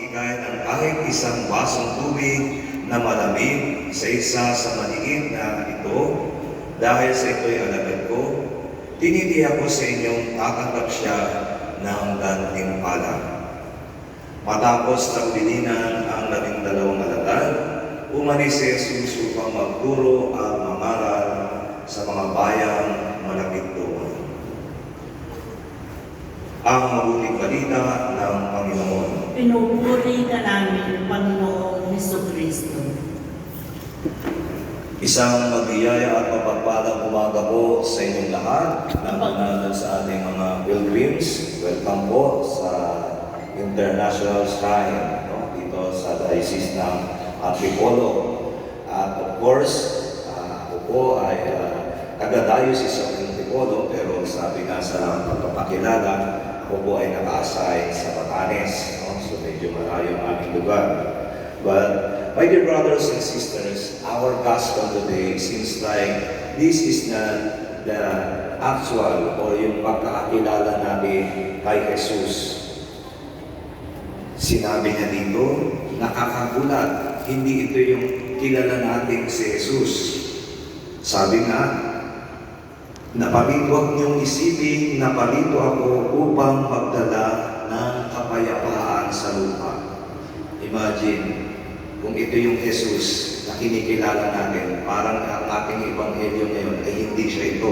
magbigay ng kahit isang basong tubig na malamig sa isa sa maliit na ito, dahil sa ito'y alagad ko, tinitiyak ko sa inyong tatanggap siya ng gantimpala. Matapos taglilinan ang 12 alagad, umalis si Jesus upang magturo at mangaral sa mga bayang malapit doon. Ang mabuting balita ng Panginoon. Pinupuri ka namin, Panginoong Hesukristo. Isang magbiyaya at mapagpalang umaga po sa inyong lahat, lalo sa ating mga pilgrims. Welcome po sa International Shrine, dito sa Diocese ng Antipolo. At of course, ako po ay taga-Diocese of Antipolo, pero sabi nga sa pagpapakilala, ako po ay naka-assign sa Batanes, so medyo malayo ang aming lugar. But my dear brothers and sisters, our gospel today seems like this is not the actual or yung pagkakakilala natin kay Jesus. Sinabi niya dito, nakakagulat, hindi ito yung kilala natin si Jesus. Sabi nga, napalito huwag niyong isipin, napalito ako upang magdala ng kapayapaan sa lupa. Imagine, kung ito yung Jesus na kinikilala natin, parang ang ating ebanghelyo ngayon ay hindi siya ito.